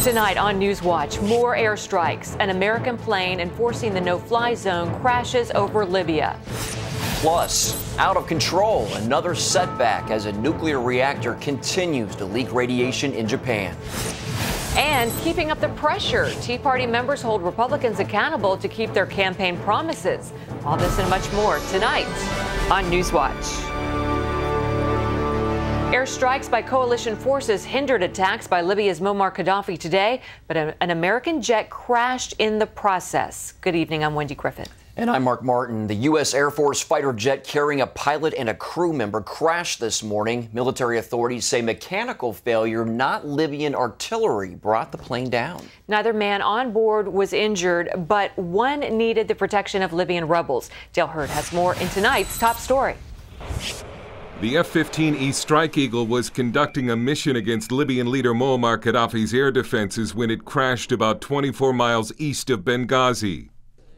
Tonight on NewsWatch, more airstrikes. An American plane enforcing the no-fly zone crashes over Libya. Plus, out of control, another setback as a nuclear reactor continues to leak radiation in Japan. And keeping up the pressure, Tea Party members hold Republicans accountable to keep their campaign promises. All this and much more tonight on NewsWatch. Airstrikes by coalition forces hindered attacks by Libya's Muammar Gaddafi today, but an American jet crashed in the process. Good evening, I'm Wendy Griffin. And I'm Mark Martin. The U.S. Air Force fighter jet carrying a pilot and a crew member crashed this morning. Military authorities say mechanical failure, not Libyan artillery, brought the plane down. Neither man on board was injured, but one needed the protection of Libyan rebels. Dale Hurd has more in tonight's top story. The F-15E Strike Eagle was conducting a mission against Libyan leader Muammar Gaddafi's air defenses when it crashed about 24 miles east of Benghazi.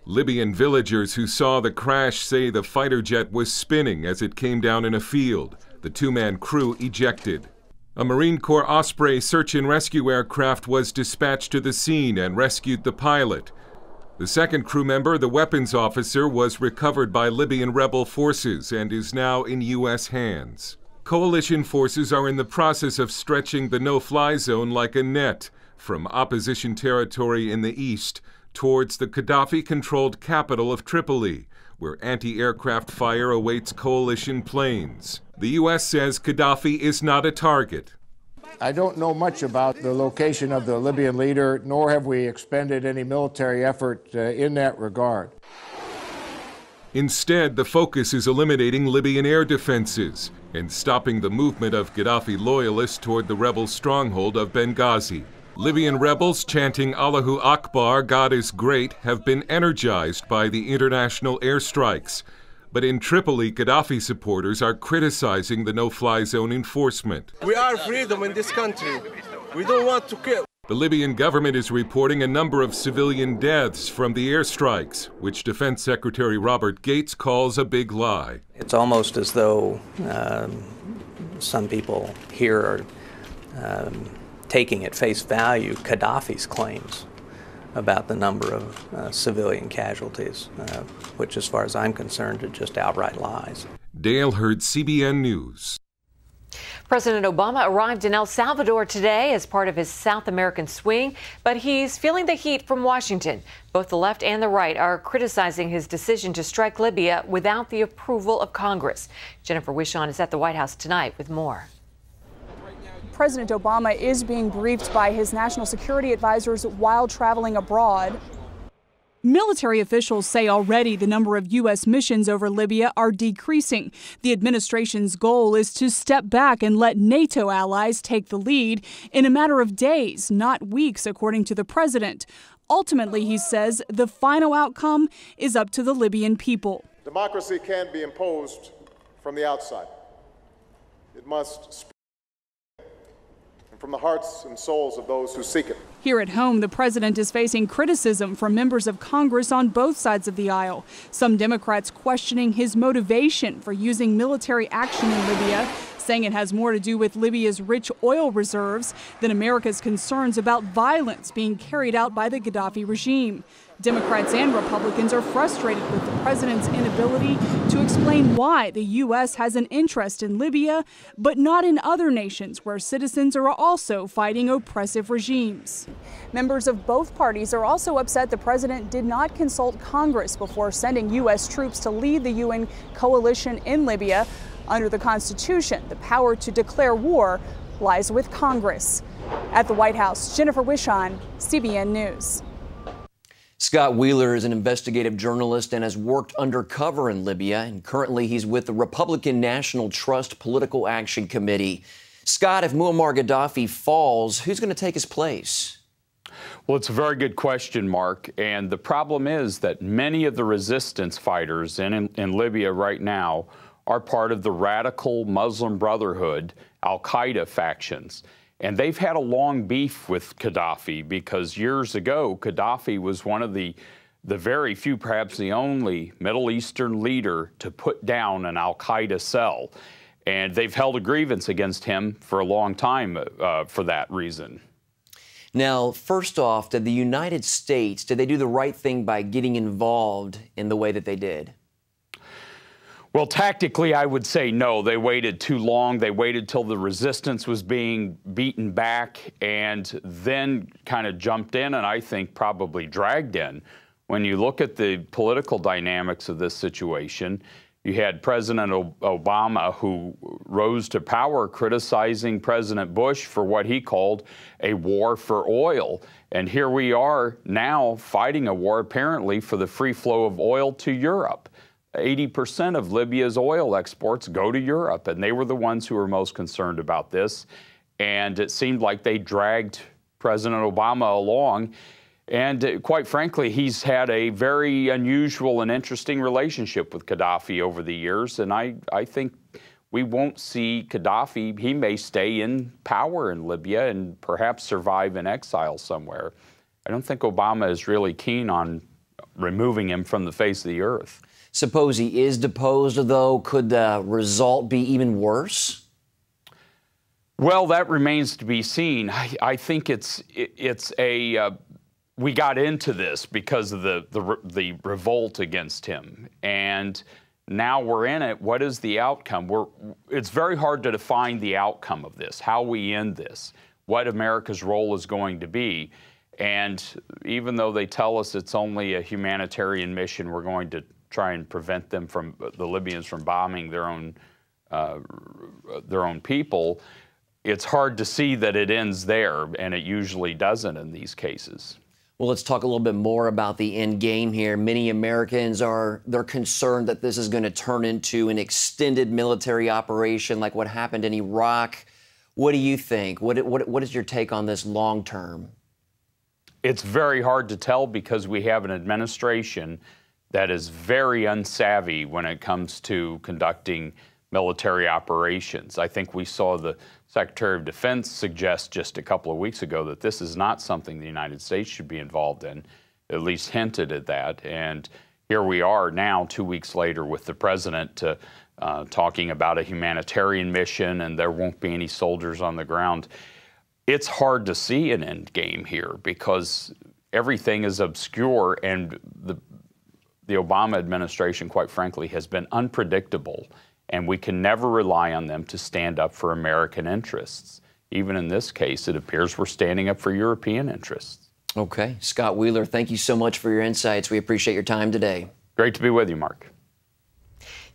Libyan villagers who saw the crash say the fighter jet was spinning as it came down in a field. The two-man crew ejected. A Marine Corps Osprey search and rescue aircraft was dispatched to the scene and rescued the pilot. The second crew member, the weapons officer, was recovered by Libyan rebel forces and is now in U.S. hands. Coalition forces are in the process of stretching the no-fly zone like a net from opposition territory in the east towards the Gaddafi-controlled capital of Tripoli, where anti-aircraft fire awaits coalition planes. The U.S. says Gaddafi is not a target. I don't know much about the location of the Libyan leader, nor have we expended any military effort in that regard. Instead, the focus is eliminating Libyan air defenses and stopping the movement of Gaddafi loyalists toward the rebel stronghold of Benghazi. Libyan rebels chanting Allahu Akbar, God is great, have been energized by the international airstrikes. But in Tripoli, Gaddafi supporters are criticizing the no-fly zone enforcement. We are freedom in this country. We don't want to kill. The Libyan government is reporting a number of civilian deaths from the airstrikes, which Defense Secretary Robert Gates calls a big lie. It's almost as though some people here are taking at face value Gaddafi's claims about the number of civilian casualties, which as far as I'm concerned are just outright lies. Dale Hurd, CBN News. President Obama arrived in El Salvador today as part of his South American swing, but he's feeling the heat from Washington. Both the left and the right are criticizing his decision to strike Libya without the approval of Congress. Jennifer Wishon is at the White House tonight with more. President Obama is being briefed by his national security advisors while traveling abroad. Military officials say already the number of U.S. missions over Libya are decreasing. The administration's goal is to step back and let NATO allies take the lead in a matter of days, not weeks, according to the president. Ultimately, he says, the final outcome is up to the Libyan people. Democracy can't be imposed from the outside. It must from the hearts and souls of those who seek it. Here at home, the president is facing criticism from members of Congress on both sides of the aisle. Some Democrats questioning his motivation for using military action in Libya, saying it has more to do with Libya's rich oil reserves than America's concerns about violence being carried out by the Gaddafi regime. Democrats and Republicans are frustrated with the president's inability to explain why the U.S. has an interest in Libya, but not in other nations where citizens are also fighting oppressive regimes. Members of both parties are also upset the president did not consult Congress before sending U.S. troops to lead the UN coalition in Libya. Under the Constitution, the power to declare war lies with Congress. At the White House, Jennifer Wishon, CBN News. Scott Wheeler is an investigative journalist and has worked undercover in Libya, and currently he's with the Republican National Trust Political Action Committee. Scott, if Muammar Gaddafi falls, who's going to take his place? Well, it's a very good question, Mark. And the problem is that many of the resistance fighters in Libya right now are part of the radical Muslim Brotherhood, al-Qaeda factions. And they've had a long beef with Gaddafi because years ago, Gaddafi was one of the very few, perhaps the only Middle Eastern leader to put down an al-Qaeda cell. And they've held a grievance against him for a long time for that reason. Now, first off, did the United States, did they do the right thing by getting involved in the way that they did? Well, tactically, I would say no. They waited too long. They waited till the resistance was being beaten back and then kind of jumped in and I think probably dragged in. When you look at the political dynamics of this situation, you had President Obama, who rose to power criticizing President Bush for what he called a war for oil. And here we are now fighting a war, apparently, for the free flow of oil to Europe. 80% of Libya's oil exports go to Europe, and they were the ones who were most concerned about this. And it seemed like they dragged President Obama along. And quite frankly, he's had a very unusual and interesting relationship with Gaddafi over the years. And I think we won't see Gaddafi. He may stay in power in Libya and perhaps survive in exile somewhere. I don't think Obama is really keen on removing him from the face of the earth. Suppose he is deposed, though, could the result be even worse? Well, that remains to be seen. I think we got into this because of the revolt against him, and now we're in it. What is the outcome? It's very hard to define the outcome of this, how we end this, what America's role is going to be. And even though they tell us it's only a humanitarian mission, we're going to try and prevent them from the Libyans from bombing their own people. It's hard to see that it ends there, and it usually doesn't in these cases. Well, let's talk a little bit more about the end game here. Many Americans they're concerned that this is going to turn into an extended military operation like what happened in Iraq. What do you think? What is your take on this long term? It's very hard to tell because we have an administration that is very unsavvy when it comes to conducting military operations. I think we saw the Secretary of Defense suggest just a couple of weeks ago that this is not something the United States should be involved in, at least hinted at that. And here we are now, 2 weeks later, with the president talking about a humanitarian mission and there won't be any soldiers on the ground. It's hard to see an end game here because everything is obscure, and the Obama administration, quite frankly, has been unpredictable, and we can never rely on them to stand up for American interests. Even in this case, it appears we're standing up for European interests. Okay. Scott Wheeler, thank you so much for your insights. We appreciate your time today. Great to be with you, Mark.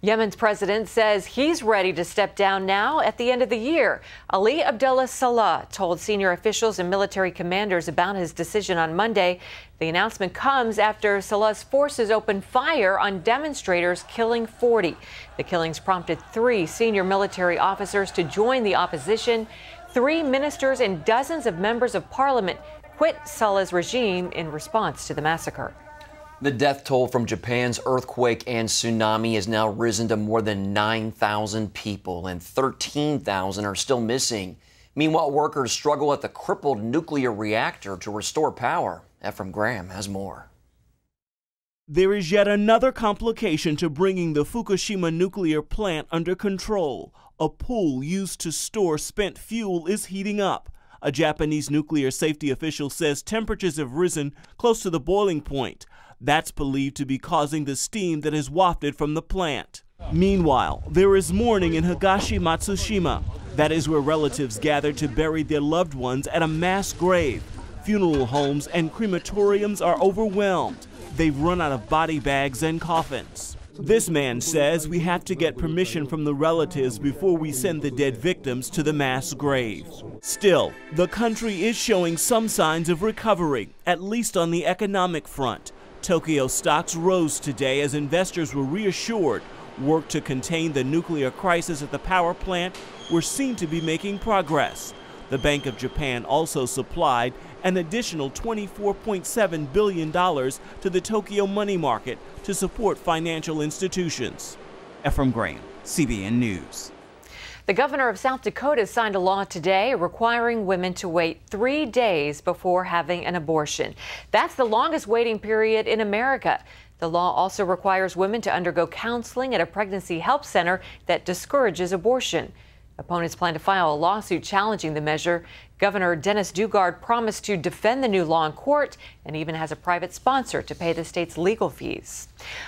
Yemen's president says he's ready to step down now at the end of the year. Ali Abdullah Saleh told senior officials and military commanders about his decision on Monday. The announcement comes after Saleh's forces opened fire on demonstrators, killing 40. The killings prompted 3 senior military officers to join the opposition. 3 ministers and dozens of members of parliament quit Saleh's regime in response to the massacre. The death toll from Japan's earthquake and tsunami has now risen to more than 9,000 people, and 13,000 are still missing. Meanwhile, workers struggle at the crippled nuclear reactor to restore power. Ephraim Graham has more. There is yet another complication to bringing the Fukushima nuclear plant under control. A pool used to store spent fuel is heating up. A Japanese nuclear safety official says temperatures have risen close to the boiling point. That's believed to be causing the steam that is wafted from the plant. Meanwhile, there is mourning in Higashi Matsushima. That is where relatives gather to bury their loved ones at a mass grave. Funeral homes and crematoriums are overwhelmed. They've run out of body bags and coffins. This man says we have to get permission from the relatives before we send the dead victims to the mass grave. Still, the country is showing some signs of recovery, at least on the economic front. Tokyo stocks rose today as investors were reassured work to contain the nuclear crisis at the power plant were seen to be making progress. The Bank of Japan also supplied an additional $24.7 billion to the Tokyo money market to support financial institutions. Ephraim Graham, CBN News. The governor of South Dakota signed a law today requiring women to wait 3 days before having an abortion. That's the longest waiting period in America. The law also requires women to undergo counseling at a pregnancy help center that discourages abortion. Opponents plan to file a lawsuit challenging the measure. Governor Dennis Dugard promised to defend the new law in court and even has a private sponsor to pay the state's legal fees.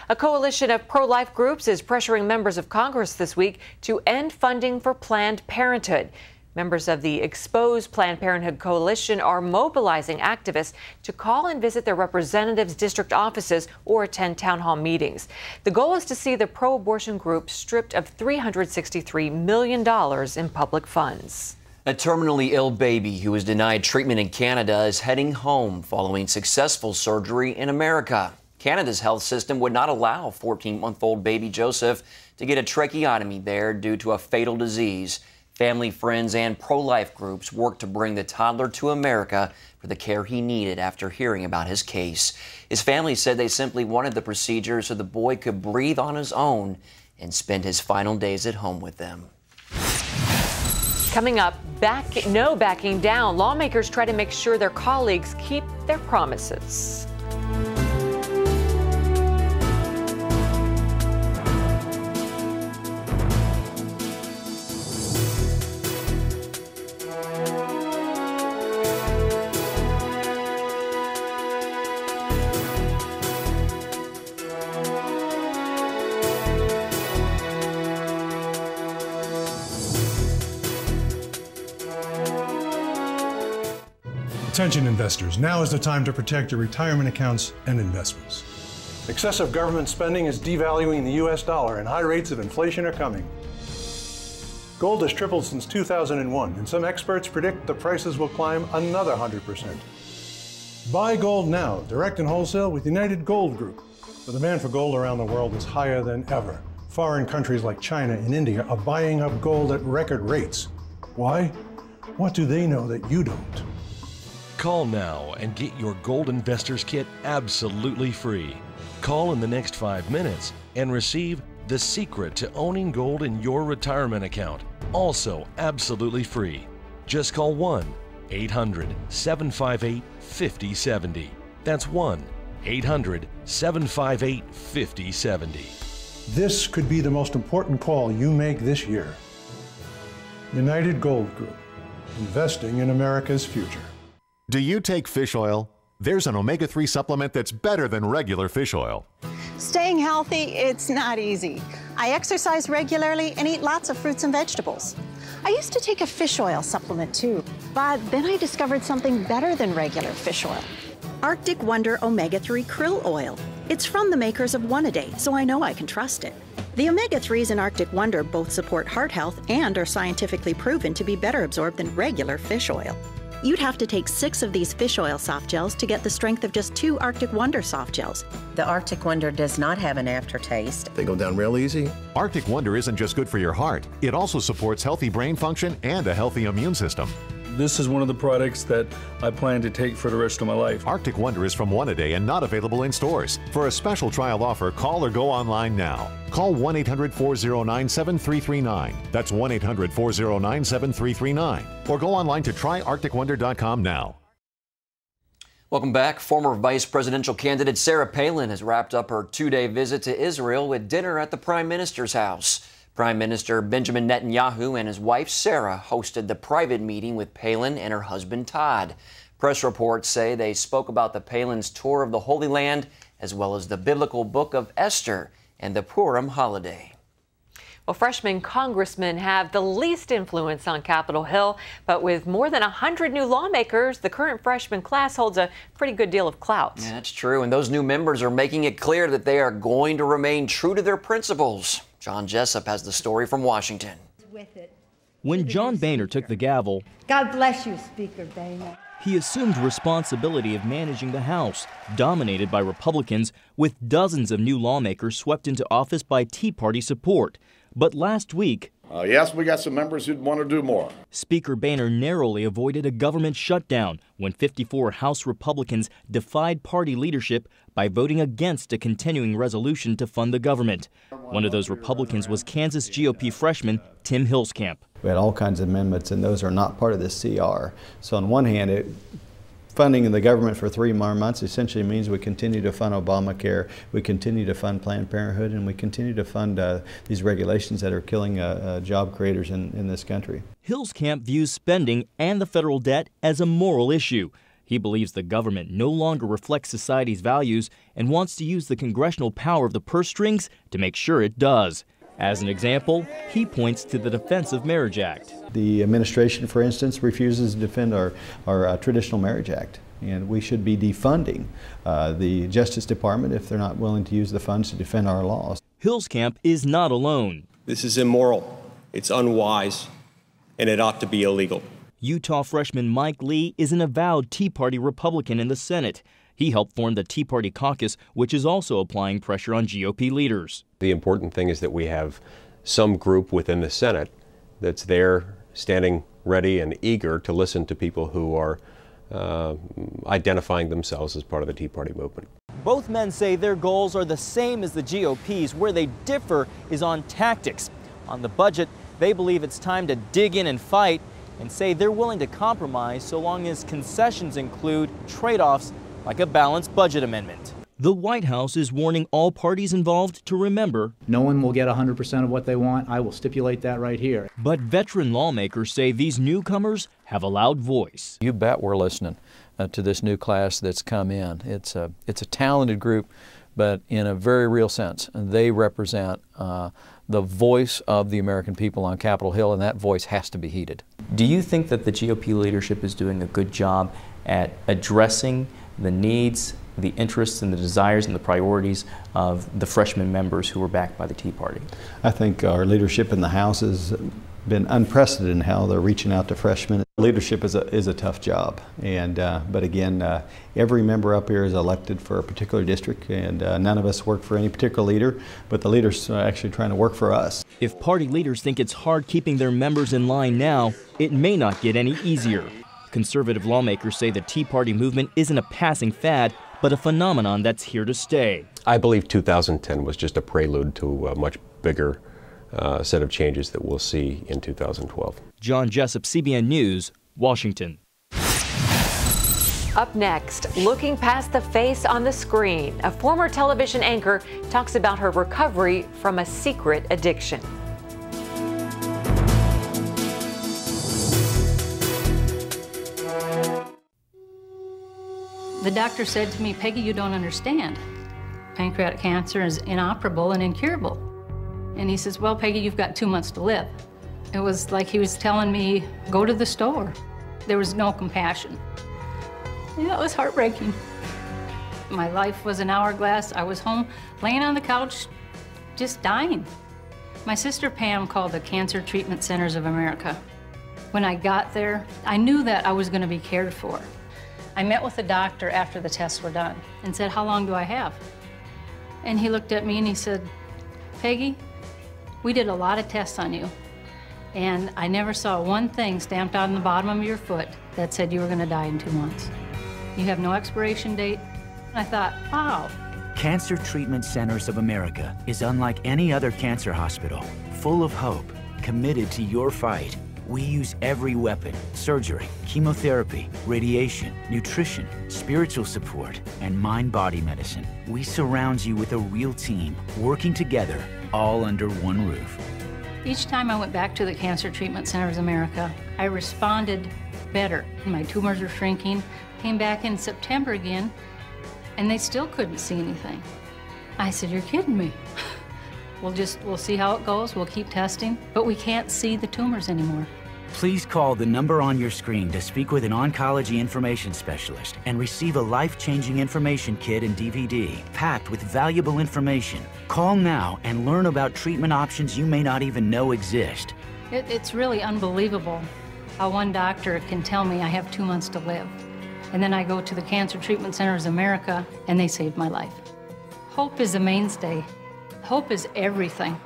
A coalition of pro-life groups is pressuring members of Congress this week to end funding for Planned Parenthood. Members of the Expose Planned Parenthood Coalition are mobilizing activists to call and visit their representatives' district offices or attend town hall meetings. The goal is to see the pro-abortion group stripped of $363 million in public funds. A terminally ill baby who was denied treatment in Canada is heading home following successful surgery in America. Canada's health system would not allow 14-month-old baby Joseph to get a tracheotomy there due to a fatal disease. Family, friends, and pro-life groups worked to bring the toddler to America for the care he needed after hearing about his case. His family said they simply wanted the procedure so the boy could breathe on his own and spend his final days at home with them. Coming up, no backing down. Lawmakers try to make sure their colleagues keep their promises. Attention investors, now is the time to protect your retirement accounts and investments. Excessive government spending is devaluing the US dollar and high rates of inflation are coming. Gold has tripled since 2001 and some experts predict the prices will climb another 100%. Buy gold now, direct and wholesale with United Gold Group. The demand for gold around the world is higher than ever. Foreign countries like China and India are buying up gold at record rates. Why? What do they know that you don't? Call now and get your Gold Investors Kit absolutely free. Call in the next 5 minutes and receive The Secret to Owning Gold in Your Retirement Account, also absolutely free. Just call 1-800-758-5070. That's 1-800-758-5070. This could be the most important call you make this year. United Gold Group, investing in America's future. Do you take fish oil? There's an omega-3 supplement that's better than regular fish oil. Staying healthy, it's not easy. I exercise regularly and eat lots of fruits and vegetables. I used to take a fish oil supplement too, but then I discovered something better than regular fish oil. Arctic Wonder Omega-3 Krill Oil. It's from the makers of One A Day, so I know I can trust it. The omega-3s in Arctic Wonder both support heart health and are scientifically proven to be better absorbed than regular fish oil. You'd have to take 6 of these fish oil soft gels to get the strength of just 2 Arctic Wonder soft gels. The Arctic Wonder does not have an aftertaste. They go down real easy. Arctic Wonder isn't just good for your heart. It also supports healthy brain function and a healthy immune system. This is one of the products that I plan to take for the rest of my life. Arctic Wonder is from One A Day and not available in stores. For a special trial offer, call or go online now. Call 1-800-409-7339. That's 1-800-409-7339. Or go online to tryarcticwonder.com now. Welcome back. Former vice presidential candidate Sarah Palin has wrapped up her 2-day visit to Israel with dinner at the Prime Minister's house. Prime Minister Benjamin Netanyahu and his wife Sarah hosted the private meeting with Palin and her husband Todd. Press reports say they spoke about the Palin's tour of the Holy Land, as well as the biblical book of Esther and the Purim holiday. Well, freshman congressmen have the least influence on Capitol Hill, but with more than 100 new lawmakers, the current freshman class holds a pretty good deal of clout. Yeah, that's true, and those new members are making it clear that they are going to remain true to their principles. John Jessup has the story from Washington. When John Boehner took the gavel, God bless you, Speaker Boehner. He assumed responsibility of managing the House, dominated by Republicans, with dozens of new lawmakers swept into office by Tea Party support. But last week, yes, we got some members who'd want to do more. Speaker Boehner narrowly avoided a government shutdown when 54 House Republicans defied party leadership by voting against a continuing resolution to fund the government. One of those Republicans was Kansas GOP freshman Tim Hillskamp. We had all kinds of amendments, and those are not part of this CR. So on one hand, funding the government for 3 more months essentially means we continue to fund Obamacare, we continue to fund Planned Parenthood, and we continue to fund these regulations that are killing job creators in this country. Hillskamp views spending and the federal debt as a moral issue. He believes the government no longer reflects society's values and wants to use the congressional power of the purse strings to make sure it does. As an example, he points to the Defense of Marriage Act. The administration, for instance, refuses to defend our Traditional Marriage Act, and we should be defunding the Justice Department if they're not willing to use the funds to defend our laws. Hillskamp is not alone. This is immoral, it's unwise, and it ought to be illegal. Utah freshman Mike Lee is an avowed Tea Party Republican in the Senate. He helped form the Tea Party caucus, which is also applying pressure on GOP leaders. The important thing is that we have some group within the Senate that's there standing ready and eager to listen to people who are identifying themselves as part of the Tea Party movement. Both men say their goals are the same as the GOP's. Where they differ is on tactics. On the budget, they believe it's time to dig in and fight, and say they're willing to compromise so long as concessions include trade-offs like a balanced budget amendment. The White House is warning all parties involved to remember, no one will get 100% of what they want. I will stipulate that right here. But veteran lawmakers say these newcomers have a loud voice. You bet we're listening to this new class that's come in. It's a talented group, but in a very real sense, they represent the voice of the American people on Capitol Hill, and that voice has to be heeded. Do you think that the GOP leadership is doing a good job at addressing the needs, the interests, and the desires and the priorities of the freshman members who were backed by the Tea Party? I think our leadership in the House has been unprecedented in how they're reaching out to freshmen. Leadership is a tough job, and but again, every member up here is elected for a particular district, and none of us work for any particular leader, but the leaders are actually trying to work for us. If party leaders think it's hard keeping their members in line now, it may not get any easier. Conservative lawmakers say the Tea Party movement isn't a passing fad, but a phenomenon that's here to stay. I believe 2010 was just a prelude to a much bigger set of changes that we'll see in 2012. John Jessup, CBN News, Washington. Up next, looking past the face on the screen, a former television anchor talks about her recovery from a secret addiction. The doctor said to me, Peggy, you don't understand. Pancreatic cancer is inoperable and incurable. And he says, well, Peggy, you've got 2 months to live. It was like he was telling me, go to the store. There was no compassion. Yeah, it was heartbreaking. My life was an hourglass. I was home, laying on the couch, just dying. My sister Pam called the Cancer Treatment Centers of America. When I got there, I knew that I was going to be cared for. I met with the doctor after the tests were done and said, how long do I have? And he looked at me and he said, Peggy, we did a lot of tests on you, and I never saw one thing stamped on the bottom of your foot that said you were going to die in 2 months. You have no expiration date. And I thought, wow. Cancer Treatment Centers of America is unlike any other cancer hospital, full of hope, committed to your fight. We use every weapon: surgery, chemotherapy, radiation, nutrition, spiritual support, and mind-body medicine. We surround you with a real team, working together, all under one roof. Each time I went back to the Cancer Treatment Centers of America, I responded better. My tumors were shrinking. Came back in September again, and they still couldn't see anything. I said, you're kidding me. We'll see how it goes. We'll keep testing, but we can't see the tumors anymore. Please call the number on your screen to speak with an oncology information specialist and receive a life-changing information kit and DVD packed with valuable information. Call now and learn about treatment options you may not even know exist. It's really unbelievable how one doctor can tell me I have 2 months to live. And then I go to the Cancer Treatment Centers of America and they saved my life. Hope is a mainstay. Hope is everything.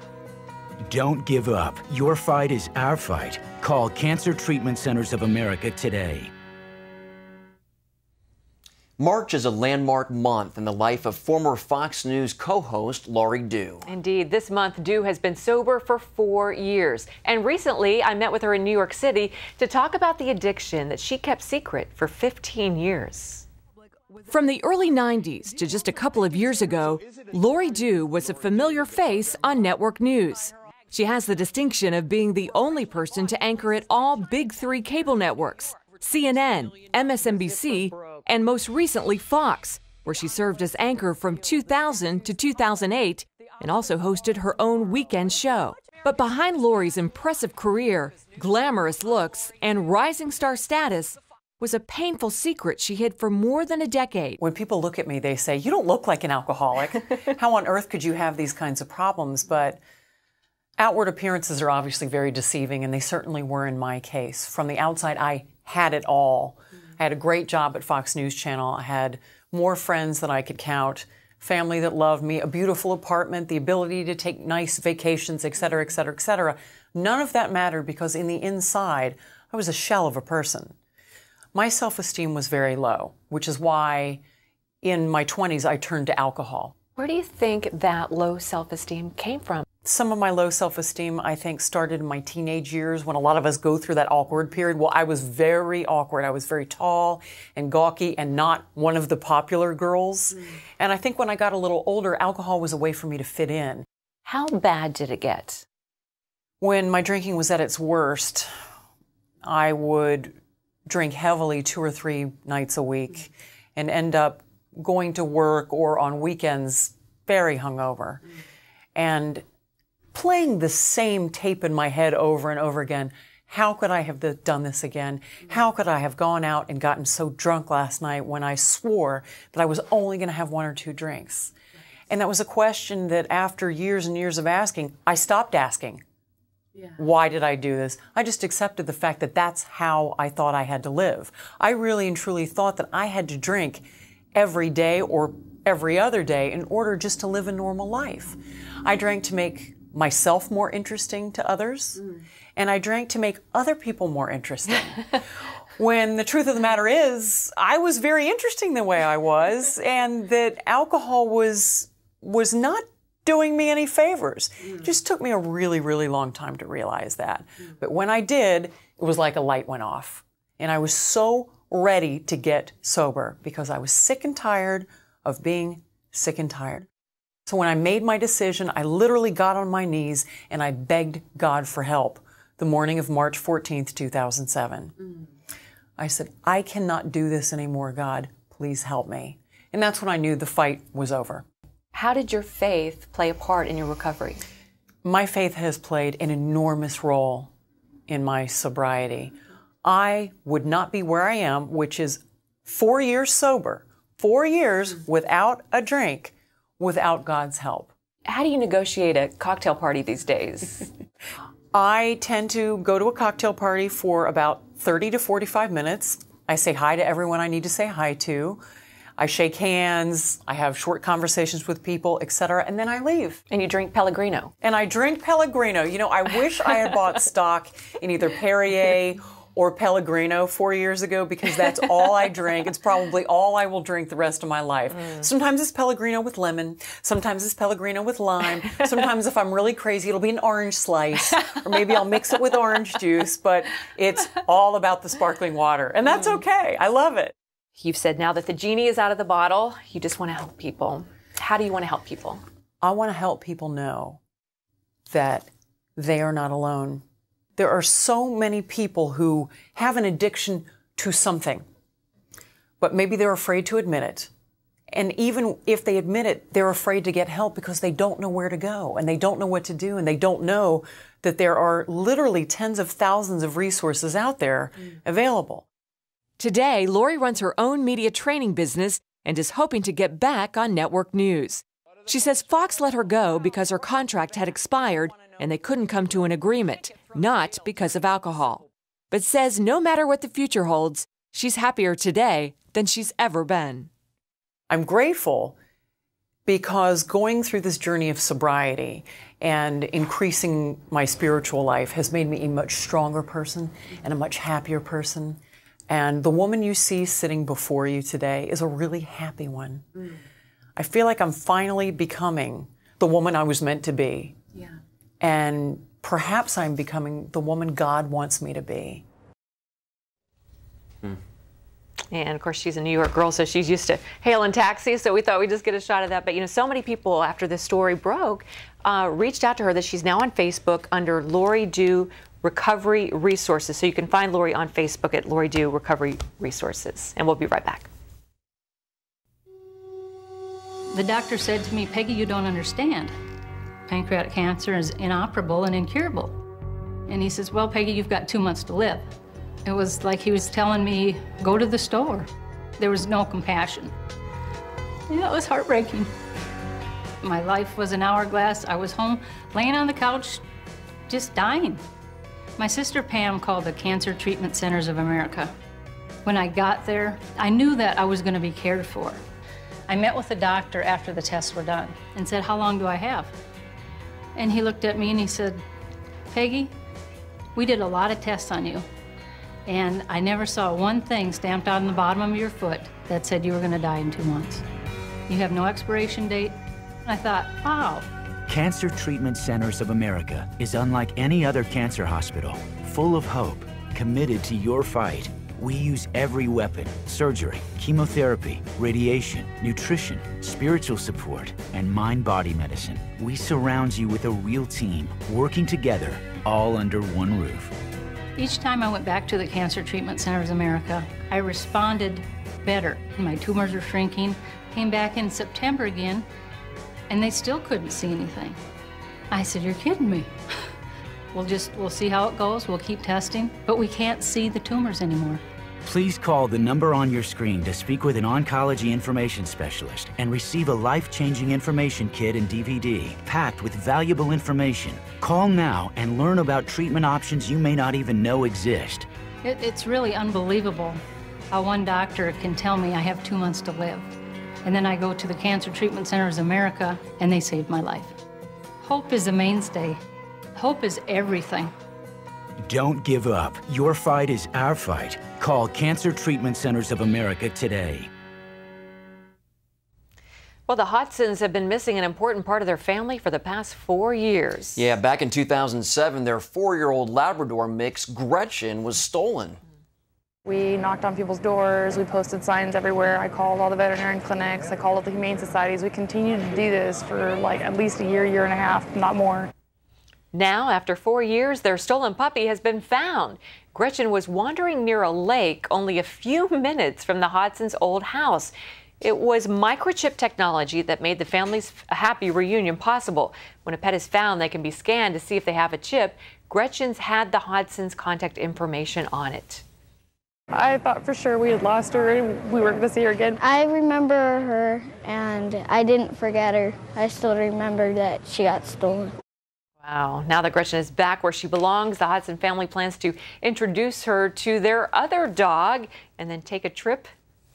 Don't give up. Your fight is our fight. Call Cancer Treatment Centers of America today. March is a landmark month in the life of former Fox News co-host Lori Dew. Indeed, this month Dew has been sober for 4 years. And recently I met with her in New York City to talk about the addiction that she kept secret for 15 years. From the early 90s to just a couple of years ago, Lori Dew was a familiar face on network news. She has the distinction of being the only person to anchor at all big three cable networks, CNN, MSNBC, and most recently Fox, where she served as anchor from 2000 to 2008 and also hosted her own weekend show. But behind Lori's impressive career, glamorous looks, and rising star status was a painful secret she hid for more than a decade. When people look at me, they say, "You don't look like an alcoholic. How on earth could you have these kinds of problems?" But outward appearances are obviously very deceiving, and they certainly were in my case. From the outside, I had it all. I had a great job at Fox News Channel. I had more friends than I could count, family that loved me, a beautiful apartment, the ability to take nice vacations, et cetera, et cetera, et cetera. None of that mattered because in the inside, I was a shell of a person. My self-esteem was very low, which is why in my 20s I turned to alcohol. Where do you think that low self-esteem came from? Some of my low self-esteem, I think, started in my teenage years when a lot of us go through that awkward period. Well, I was very awkward. I was very tall and gawky and not one of the popular girls. And I think when I got a little older, alcohol was a way for me to fit in. How bad did it get? When my drinking was at its worst, I would drink heavily 2 or 3 nights a week and end up going to work or on weekends very hungover. And playing the same tape in my head over and over again. How could I have done this again? How could I have gone out and gotten so drunk last night when I swore that I was only going to have 1 or 2 drinks? And that was a question that after years and years of asking, I stopped asking. Why did I do this? I just accepted the fact that that's how I thought I had to live. I really and truly thought that I had to drink every day or every other day in order just to live a normal life. I drank to make myself more interesting to others, and I drank to make other people more interesting. When the truth of the matter is, I was very interesting the way I was, and that alcohol was not doing me any favors. It just took me a really, really long time to realize that. But when I did, it was like a light went off. And I was so ready to get sober because I was sick and tired of being sick and tired. So when I made my decision, I literally got on my knees and I begged God for help the morning of March 14th, 2007. I said, "I cannot do this anymore, God. Please help me." And that's when I knew the fight was over. How did your faith play a part in your recovery? My faith has played an enormous role in my sobriety. I would not be where I am, which is 4 years sober, 4 years without a drink, without God's help. How do you negotiate a cocktail party these days? I tend to go to a cocktail party for about 30 to 45 minutes. I say hi to everyone I need to say hi to. I shake hands, I have short conversations with people, etc., and then I leave. And you drink Pellegrino. And I drink Pellegrino. You know, I wish I had bought stock in either Perrier or Pellegrino 4 years ago because that's all I drink. It's probably all I will drink the rest of my life. Sometimes it's Pellegrino with lemon. Sometimes it's Pellegrino with lime. Sometimes if I'm really crazy, it'll be an orange slice. Or maybe I'll mix it with orange juice. But it's all about the sparkling water. And that's okay. I love it. You've said now that the genie is out of the bottle, you just want to help people. How do you want to help people? I want to help people know that they are not alone. There are so many people who have an addiction to something, but maybe they're afraid to admit it. And even if they admit it, they're afraid to get help because they don't know where to go and they don't know what to do and they don't know that there are literally tens of thousands of resources out there available. Today, Lori runs her own media training business and is hoping to get back on network news. She says Fox let her go because her contract had expired and they couldn't come to an agreement, not because of alcohol. But says no matter what the future holds, she's happier today than she's ever been. I'm grateful because going through this journey of sobriety and increasing my spiritual life has made me a much stronger person and a much happier person. And the woman you see sitting before you today is a really happy one. I feel like I'm finally becoming the woman I was meant to be. Yeah. And perhaps I'm becoming the woman God wants me to be. And of course, she's a New York girl, so she's used to hailing taxis, so we thought we'd just get a shot of that. But, you know, so many people, after this story broke, reached out to her that she's now on Facebook under Lori Dew Recovery Resources. So you can find Lori on Facebook at Lori Dew Recovery Resources. And we'll be right back. The doctor said to me, Peggy, you don't understand. Pancreatic cancer is inoperable and incurable. And he says, well, Peggy, you've got 2 months to live. It was like he was telling me, go to the store. There was no compassion. Yeah, it was heartbreaking. My life was an hourglass. I was home, laying on the couch, just dying. My sister Pam called the Cancer Treatment Centers of America. When I got there, I knew that I was going to be cared for. I met with the doctor after the tests were done and said, how long do I have? And he looked at me and he said, Peggy, we did a lot of tests on you. And I never saw one thing stamped on the bottom of your foot that said you were going to die in 2 months. You have no expiration date. I thought, wow. Cancer Treatment Centers of America is unlike any other cancer hospital, full of hope, committed to your fight. We use every weapon: surgery, chemotherapy, radiation, nutrition, spiritual support, and mind-body medicine. We surround you with a real team, working together, all under one roof. Each time I went back to the Cancer Treatment Centers of America, I responded better. My tumors were shrinking. Came back in September again, and they still couldn't see anything. I said, you're kidding me. We'll see how it goes. We'll keep testing, but we can't see the tumors anymore. Please call the number on your screen to speak with an oncology information specialist and receive a life-changing information kit and DVD packed with valuable information. Call now and learn about treatment options you may not even know exist. It's really unbelievable how one doctor can tell me I have 2 months to live. And then I go to the Cancer Treatment Centers of America and they saved my life. Hope is a mainstay. Hope is everything. Don't give up. Your fight is our fight. Call Cancer Treatment Centers of America today. Well, the Hodsons have been missing an important part of their family for the past 4 years. Yeah, back in 2007, their 4-year-old Labrador mix, Gretchen, was stolen. We knocked on people's doors, we posted signs everywhere. I called all the veterinary clinics, I called all the humane societies. We continued to do this for like at least a year, year and a half, not more. Now, after 4 years, their stolen puppy has been found. Gretchen was wandering near a lake only a few minutes from the Hodsons' old house. It was microchip technology that made the family's happy reunion possible. When a pet is found, they can be scanned to see if they have a chip. Gretchen's had the Hodsons' contact information on it. I thought for sure we had lost her and we weren't going to see her again. I remember her and I didn't forget her. I still remember that she got stolen. Wow. Now that Gretchen is back where she belongs, the Hodson family plans to introduce her to their other dog and then take a trip,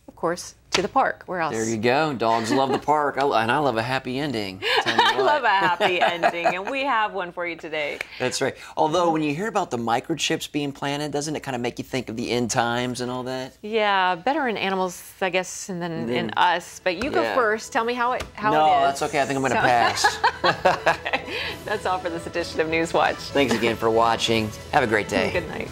of course, to the park. Where else? There you go. Dogs love the park, and I love a happy ending. I love a happy ending, and we have one for you today. That's right. Although when you hear about the microchips being planted, doesn't it kind of make you think of the end times and all that? Yeah, better in animals, I guess, than in us. But you go first. Tell me how it is. No, that's okay. I think I'm going to pass. That's all for this edition of Newswatch. Thanks again for watching. Have a great day. Good night.